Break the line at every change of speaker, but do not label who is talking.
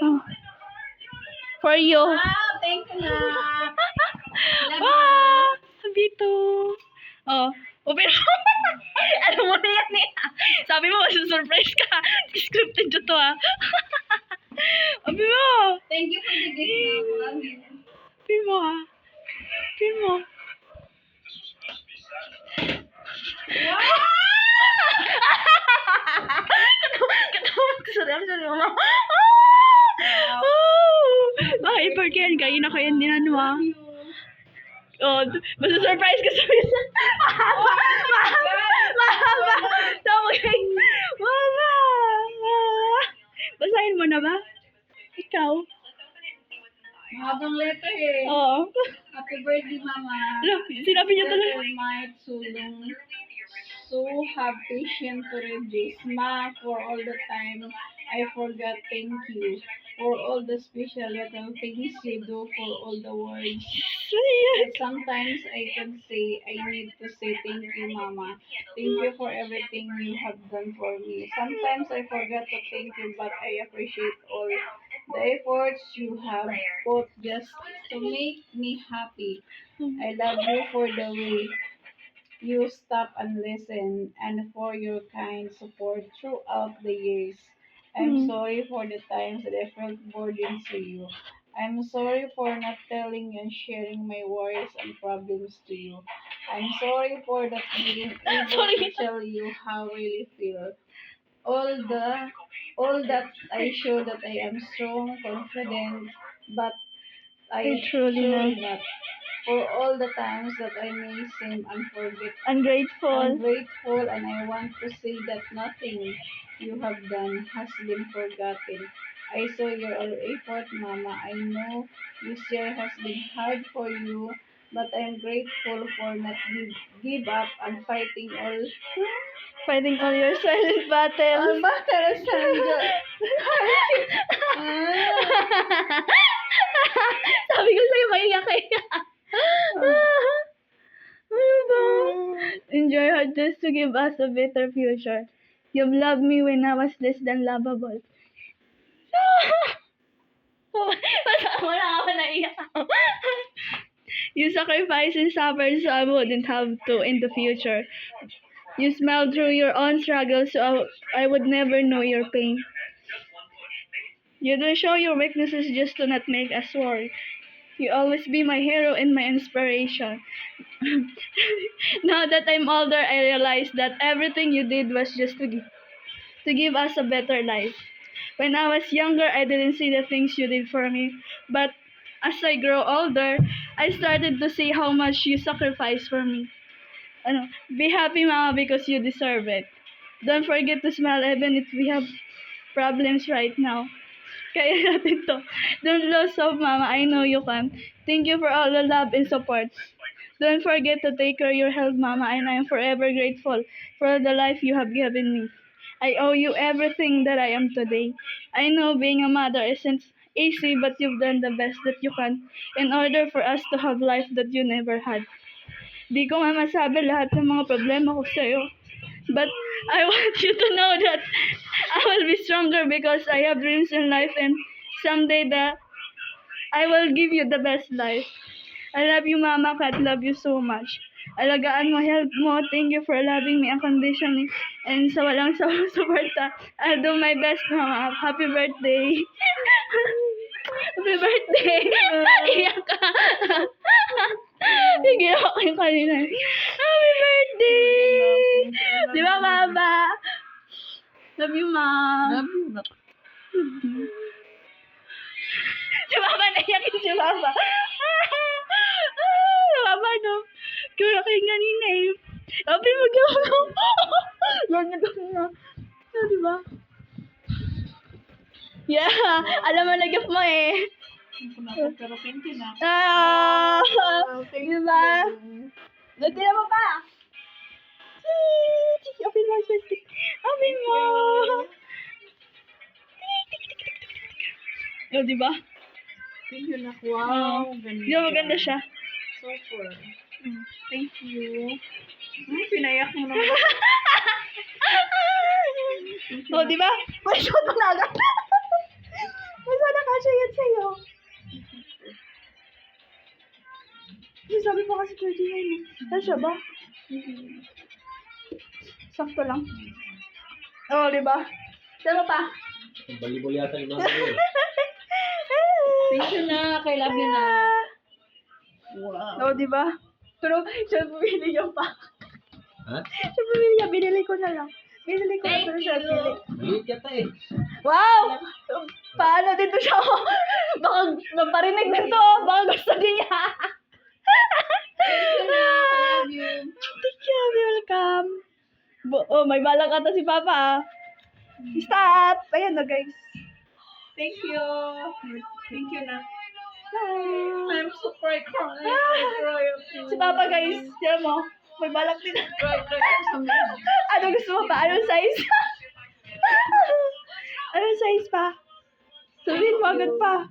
Oh. For you.
Wow, thank you na.
Ah, dito. Oh. Oh, pero, alam mo na yan eh. Sabi mo, masusurprise ka. Scripted dito to ah. Sabi mo.
Thank you for the gift na.
Sabi mo ah. Sabi mo. Sorry, mama. Bakit porken kayo na kayo din ano ah. Oh, masusurprise ka sa isa. Mahaba. Tama kayo. Mama. Basahin mo na ba? Ikaw?
Mahabang letter eh.
Oo.
Happy birthday, Mama.
Sinabi niya talaga.
Letter might sulong. So have patience to reduce. Ma, for all the time I forgot, thank you. For all the special little things you do, for all the words. But sometimes I can say, I need to say thank you, Mama. Thank you for everything you have done for me. Sometimes I forget to thank you, but I appreciate all the efforts you have put just to make me happy. I love you for the way you stop and listen and for your kind support throughout the years. I'm sorry for the times that I felt burdened to you. I'm sorry for not telling and sharing my worries and problems to you. I'm sorry for not being able to tell you how I really feel. All that I show that I am strong, confident, but I
Truly
truly
not.
not. For all the times that I may seem
Ungrateful.
ungrateful, and I want to say that nothing you have done has been forgotten. I saw your all effort, Mama. I know this year has been hard for you, but I'm grateful for not give up and fighting
Fighting all your silent battles.
battles and
Sabi ko sa'yo, maiyak kayo. Ano ba? Enjoy hard just to give us a better future. You've loved me when I was less than lovable. Basta wala ako naiyak. You sacrificed and suffered so I wouldn't have to in the future. You smiled through your own struggles so I would never know your pain. You don't show your weaknesses just to not make us worry. You always be my hero and my inspiration. Now that I'm older, I realize that everything you did was just to give us a better life. When I was younger, I didn't see the things you did for me. But as I grow older, I started to see how much you sacrificed for me. Be happy, Mama, because you deserve it. Don't forget to smile even if we have problems right now. Kaya natin to. Don't lose hope, Mama. I know you can. Thank you for all the love and support. Don't forget to take care of your health, Mama, and I am forever grateful for the life you have given me. I owe you everything that I am today. I know being a mother isn't easy, but you've done the best that you can in order for us to have life that you never had. Di ko nga masabi lahat ng mga problema ko sa'yo. But I want you to know that I will be stronger because I have dreams in life and someday that I will give you the best life. I love you, Mama Kat. Love you so much. Alagaan mo, help mo. Thank you for loving me unconditionally and sa walang sawang suporta. I'll do my best, Mama. Happy birthday. Happy birthday. Iyak ka. Sige ako yung kanina. Happy birthday. Di ba, Mama? Love you, Mom.
Love you.
Si Mama, naiyakin si Mama. Mama, no? Kaya kayo kanina eh. Sabi mo gano'n. Yan na gano'n. Di ba? Yeah. Alam mo, nag-gift mo eh.
Pero pinti na.
Di ba? Dati mo pa. Open mo siya. Open mo. Oh, di ba?
Thank you, nak. Wow.
Di ba maganda siya?
Super. Thank you. Pinayak mo naman.
Oh, di ba? May shot mo na agad. May shot na pa kasi 39. Kasya ba? Sakto lang. Oo, di ba? Sino pa?
Balibol yata yung mga yun.
Thank you na. I love you na. Wow.
Oo, di ba? Pero, siya bumili niya pa.
Ha?
Siya bumili niya. Binili ko na lang. Binili ko na pero siya bili.
Maliit yata eh.
Wow! Paano dito siya? Baka maparinig dito. Baka gusto niya.
Thank you na. I love you.
Thank you. Welcome. Oh, may balak ata si Papa. Stop! Ayan na, guys.
Thank you. Thank you na.
Bye.
I'm so crying.
Si Papa, guys. Siya mo. May balak din. Ano gusto mo pa? Anong size? Anong size pa? Sabihin mo agad pa.